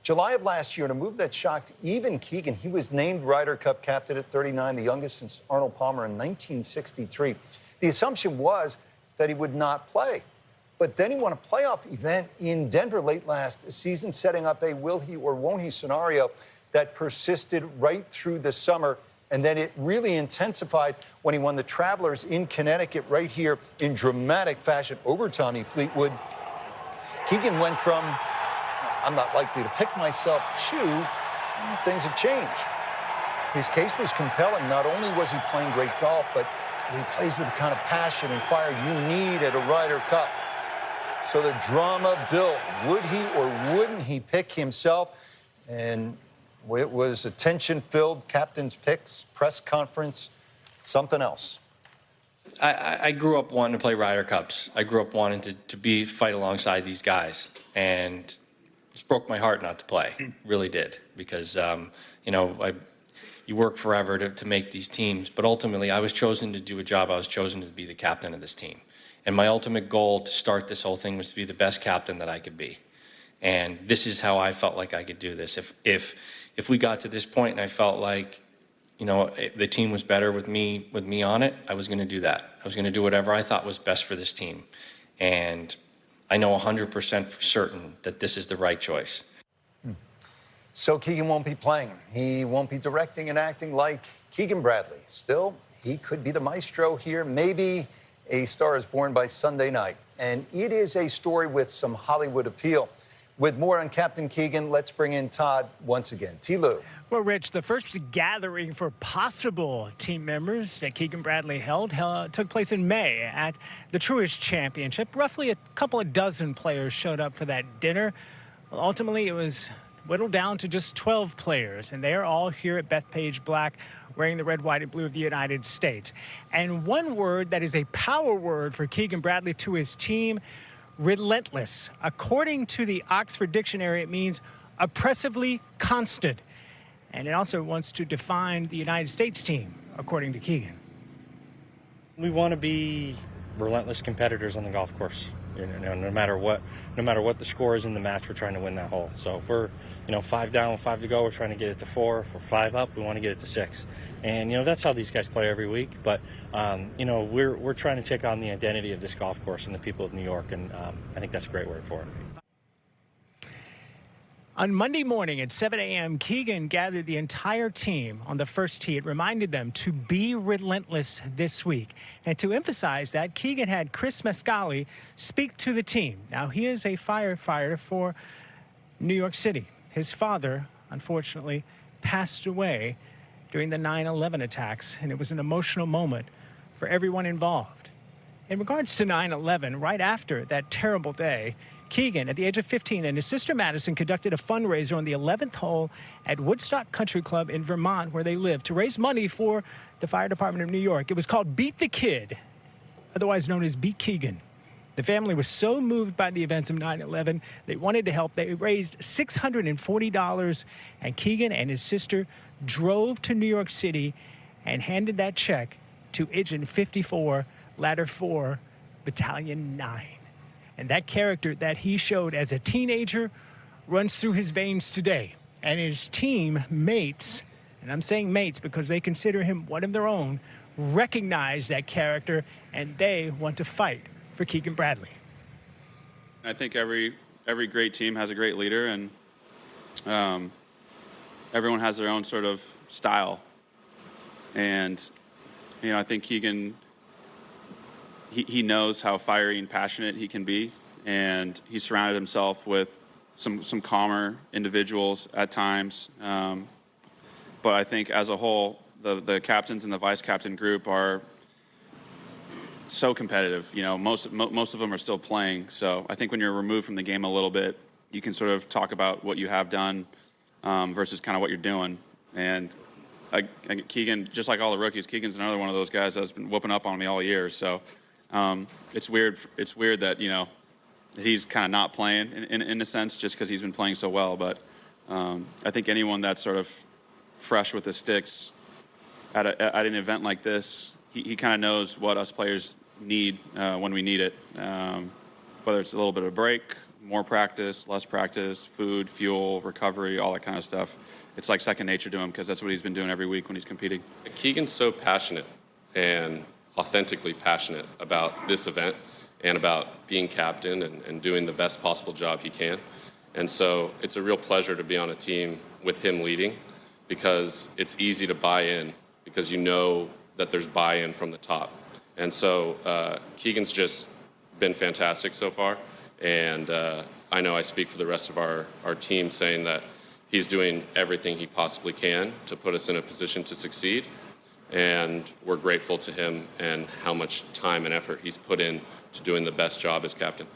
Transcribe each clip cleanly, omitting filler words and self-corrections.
July of last year, in a move that shocked even Keegan, he was named Ryder Cup captain at 39, the youngest since Arnold Palmer in 1963. The assumption was that he would not play. But then he won a playoff event in Denver late last season, setting up a will he or won't he scenario that persisted right through the summer. And then it really intensified when he won the Travelers in Connecticut right here in dramatic fashion over Tommy Fleetwood. Keegan went from, I'm not likely to pick myself, to things have changed. His case was compelling. Not only was he playing great golf, but he plays with the kind of passion and fire you need at a Ryder Cup. So the drama built. Would he or wouldn't he pick himself? And it was a tension-filled captain's picks, press conference, something else. I grew up wanting to play Ryder Cups. I grew up wanting to fight alongside these guys. And it just broke my heart not to play. Really did. Because, you know, you work forever to make these teams. But ultimately, I was chosen to do a job. I was chosen to be the captain of this team. And my ultimate goal to start this whole thing was to be the best captain that I could be. And this is how I felt like I could do this. If we got to this point and I felt like, you know, the team was better with me on it, I was going to do that. I was going to do whatever I thought was best for this team. And I know 100% for certain that this is the right choice. So Keegan won't be playing. He won't be directing and acting like Keegan Bradley. Still, he could be the maestro here. Maybe A Star is Born by Sunday night. And it is a story with some Hollywood appeal. With more on Captain Keegan, let's bring in Todd once again. T-Lou. Well, Rich, the first gathering for possible team members that Keegan Bradley held took place in May at the Truist Championship. Roughly a couple of dozen players showed up for that dinner. Well, ultimately, it was whittled down to just 12 players, and they are all here at Bethpage Black wearing the red, white, and blue of the United States. And one word that is a power word for Keegan Bradley to his team: relentless. According to the Oxford Dictionary, it means oppressively constant. And it also wants to define the United States team, according to Keegan. We want to be relentless competitors on the golf course. You know, no matter what the score is in the match, we're trying to win that hole. So if we're, 5 down, 5 to go, we're trying to get it to 4. If we're 5 up, we want to get it to 6. And that's how these guys play every week. But we're trying to take on the identity of this golf course and the people of New York, and I think that's a great word for it. On Monday morning at 7 a.m., Keegan gathered the entire team on the first tee. It reminded them to be relentless this week. And to emphasize that, Keegan had Chris Mescali speak to the team. Now, he is a firefighter for New York City. His father, unfortunately, passed away during the 9/11 attacks, and it was an emotional moment for everyone involved. In regards to 9/11, right after that terrible day, Keegan, at the age of 15, and his sister Madison conducted a fundraiser on the 11th hole at Woodstock Country Club in Vermont, where they live, to raise money for the Fire Department of New York. It was called Beat the Kid, otherwise known as Beat Keegan. The family was so moved by the events of 9/11, they wanted to help. They raised $640, and Keegan and his sister drove to New York City and handed that check to Agent 54, Ladder 4, Battalion 9. And that character that he showed as a teenager runs through his veins today. And his team mates, and I'm saying mates because they consider him one of their own, recognize that character, and they want to fight for Keegan Bradley. I think every great team has a great leader, and everyone has their own sort of style. And, I think Keegan, he knows how fiery and passionate he can be, and he surrounded himself with some calmer individuals at times. But I think as a whole, the captains and the vice captain group are so competitive. Most of them are still playing. So I think when you're removed from the game a little bit, you can sort of talk about what you have done versus kind of what you're doing. And Keegan, just like all the rookies, Keegan's another one of those guys that's been whooping up on me all year. So it's weird. It's weird that he's kind of not playing in a sense, just because he's been playing so well. But I think anyone that's sort of fresh with the sticks at an event like this, he kind of knows what us players need when we need it. Whether it's a little bit of a break more practice, less practice, food, fuel, recovery, all that kind of stuff. It's like second nature to him because that's what he's been doing every week when he's competing. Keegan's so passionate and authentically passionate about this event and about being captain and doing the best possible job he can. And so it's a real pleasure to be on a team with him leading, because it's easy to buy in because you know that there's buy-in from the top. And so Keegan's just been fantastic so far. And I know I speak for the rest of our team saying that he's doing everything he possibly can to put us in a position to succeed. And we're grateful to him and how much time and effort he's put in to doing the best job as captain.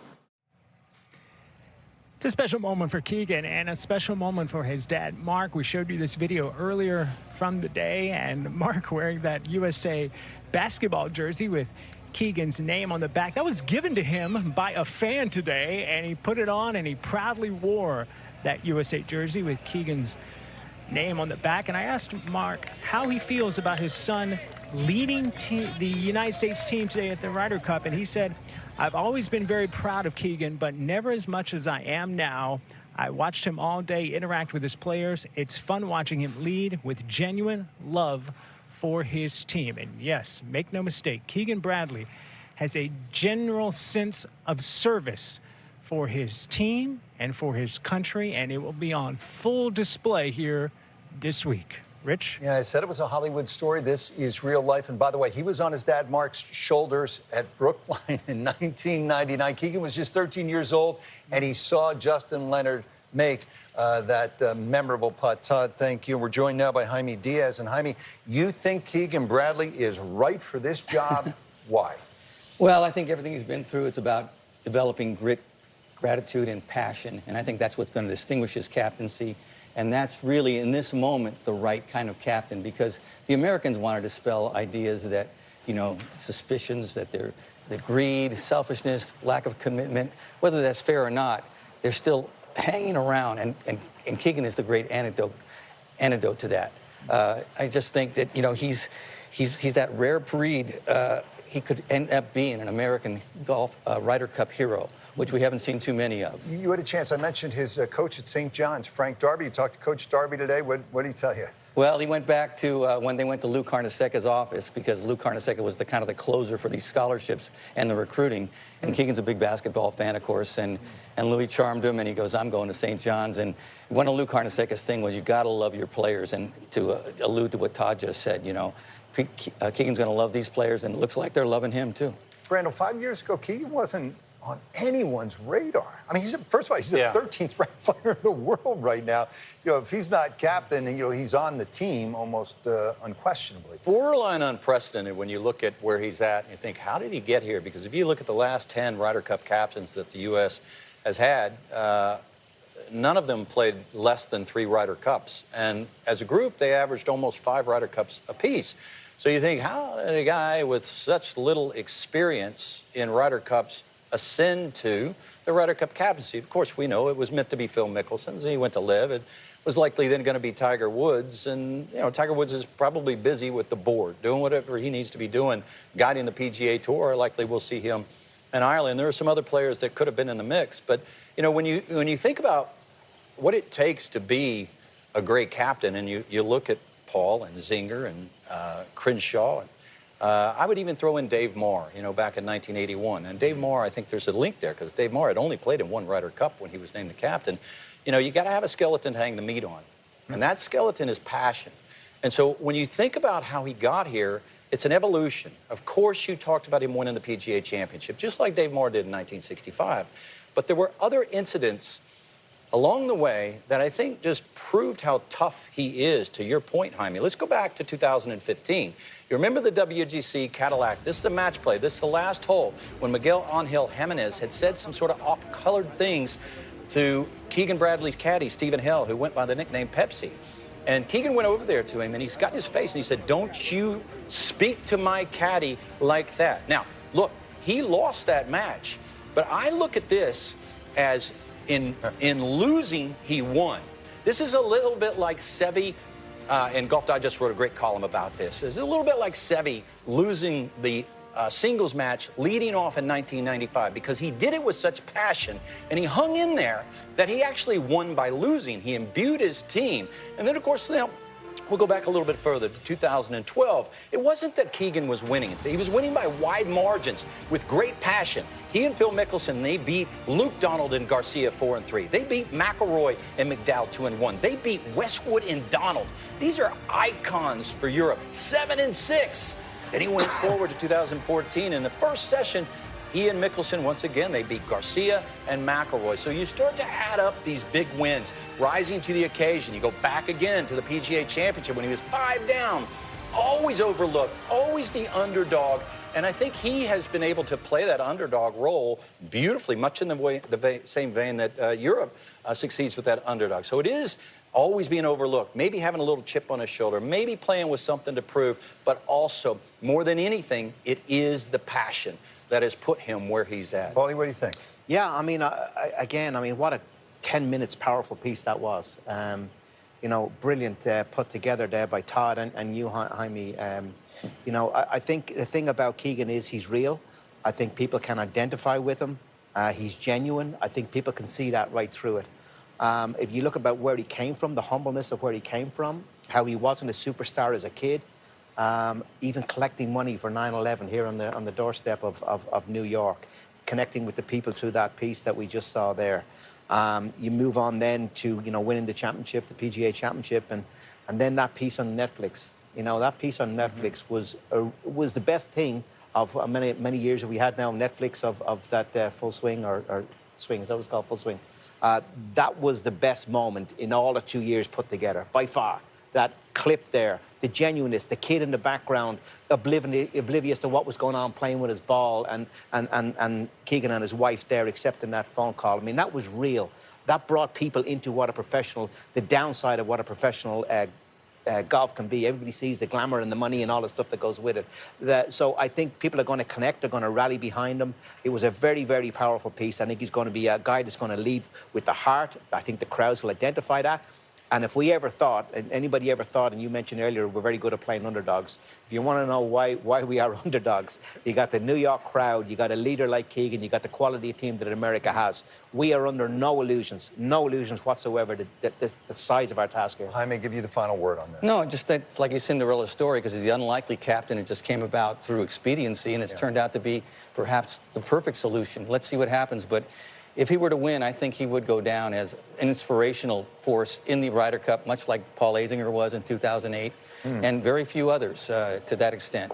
It's a special moment for Keegan and a special moment for his dad, Mark. We showed you this video earlier from the day, and Mark wearing that USA basketball jersey with Keegan's name on the back. That was given to him by a fan today, and he put it on and he proudly wore that USA jersey with Keegan's name on the back. And I asked Mark how he feels about his son leading the United States team today at the Ryder Cup, and he said, "I've always been very proud of Keegan, but never as much as I am now. I watched him all day interact with his players. It's fun watching him lead with genuine love for his team." And yes, make no mistake, Keegan Bradley has a general sense of service for his team and for his country, and it will be on full display here this week. Rich? Yeah, I said it was a Hollywood story. This is real life. And by the way, he was on his dad Mark's shoulders at Brookline in 1999. Keegan was just 13 years old, and he saw Justin Leonard make that memorable putt. Todd, thank you. We're joined now by Jaime Diaz. And Jaime, you think Keegan Bradley is right for this job? Why? Well, I think everything he's been through, it's about developing grit, gratitude, and passion. And I think that's what's going to distinguish his captaincy. And that's really, in this moment, the right kind of captain, because the Americans want to dispel ideas that, you know, suspicions that they're the greed, selfishness, lack of commitment, whether that's fair or not, they're still hanging around. And Keegan is the great antidote to that. I just think that, you know, he's that rare breed. He could end up being an American golf Ryder Cup hero, which we haven't seen too many of. You had a chance. I mentioned his coach at St. John's, Frank Darby. You talked to Coach Darby today. What did he tell you? Well, he went back to when they went to Lou Carnesecca's office, because Lou Carnesecca was the kind of the closer for these scholarships and the recruiting. And Keegan's a big basketball fan, of course, and Louis charmed him, and he goes, "I'm going to St. John's." And one of Lou Carnesecca's thing was, you got to love your players. And to allude to what Todd just said, you know, Keegan's going to love these players, and it looks like they're loving him too. Brandon, 5 years ago, Keegan wasn't on anyone's radar. I mean, first of all, he's the 13th ranked player in the world right now. You know, if he's not captain, you know, he's on the team almost unquestionably. Borderline unprecedented when you look at where he's at and you think, how did he get here? Because if you look at the last 10 Ryder Cup captains that the U.S. has had, none of them played less than 3 Ryder Cups. And as a group, they averaged almost 5 Ryder Cups apiece. So you think, how did a guy with such little experience in Ryder Cups ascend to the Ryder Cup captaincy? Of course, we know it was meant to be Phil Mickelson's. He went to live. It was likely then going to be Tiger Woods. And, you know, Tiger Woods is probably busy with the board, doing whatever he needs to be doing, guiding the PGA Tour. Likely we'll see him in Ireland. There are some other players that could have been in the mix. But, you know, when you think about what it takes to be a great captain, and you look at Paul and Zinger and Crenshaw, and I would even throw in Dave Marr, you know, back in 1981. And Dave Marr, I think there's a link there, because Dave Marr had only played in 1 Ryder Cup when he was named the captain. You know, you got to have a skeleton to hang the meat on. And that skeleton is passion. And so when you think about how he got here, it's an evolution. Of course, you talked about him winning the PGA Championship, just like Dave Marr did in 1965. But there were other incidents along the way that I think just proved how tough he is, to your point, Jaime. Let's go back to 2015. You remember the WGC Cadillac? This is a match play. This is the last hole when Miguel Angel Jimenez had said some sort of off-colored things to Keegan Bradley's caddy, Stephen Hell, who went by the nickname Pepsi. And Keegan went over there to him, and he's got in his face, and he said, "Don't you speak to my caddy like that." Now, look, he lost that match, but I look at this as in losing, he won. This is a little bit like Seve, and Golf Digest wrote a great column about this. It's a little bit like Seve losing the singles match leading off in 1995 because he did it with such passion and he hung in there that he actually won by losing. He imbued his team. And then, of course, now we'll go back a little bit further to 2012. It wasn't that Keegan was winning. He was winning by wide margins with great passion. He and Phil Mickelson, they beat Luke Donald and Garcia 4-3. They beat McIlroy and McDowell 2-1. They beat Westwood and Donald. These are icons for Europe. 7-6. Then he went forward to 2014. In the first session, he and Mickelson, once again, they beat Garcia and McIlroy. So you start to add up these big wins, rising to the occasion. You go back again to the PGA Championship when he was 5 down, always overlooked, always the underdog. And I think he has been able to play that underdog role beautifully, much in the same vein that Europe succeeds with that underdog. So it is always being overlooked, maybe having a little chip on his shoulder, maybe playing with something to prove, but also, more than anything, it is the passion that has put him where he's at. Paulie, what do you think? Yeah, I mean, again, I mean, what a 10 minutes powerful piece that was. You know, brilliant put together there by Todd and you, Jaime. You know, I think the thing about Keegan is he's real. I think people can identify with him. He's genuine. I think people can see that right through it. If you look about where he came from, the humbleness of where he came from, how he wasn't a superstar as a kid, even collecting money for 9/11 here on the doorstep of New York, connecting with the people through that piece that we just saw there. You move on then to, you know, winning the championship, the PGA Championship, and then that piece on Netflix. You know, that piece on Netflix was the best thing of many years that we had now on Netflix of that Full Swing or Swing, is that what it's called, Full Swing? That was the best moment in all the 2 years put together, by far. That clip there, the genuineness, the kid in the background, oblivious to what was going on, playing with his ball, and Keegan and his wife there accepting that phone call. I mean, that was real. That brought people into what a professional, the downside of what a professional golf can be. Everybody sees the glamour and the money and all the stuff that goes with it. So I think people are going to connect, they're going to rally behind him. It was a very, very powerful piece. I think he's going to be a guy that's going to lead with the heart. I think the crowds will identify that. And if we ever thought, and anybody ever thought, and you mentioned earlier, we're very good at playing underdogs. If you want to know why we are underdogs, you got the New York crowd, you got a leader like Keegan, you got the quality of team that America has. We are under no illusions whatsoever, the size of our task here. Jaime, give you the final word on this. No, just that, like a Cinderella story, because he's the unlikely captain. It just came about through expediency, and it's turned out to be perhaps the perfect solution. Let's see what happens. But if he were to win, I think he would go down as an inspirational force in the Ryder Cup, much like Paul Azinger was in 2008, and very few others to that extent.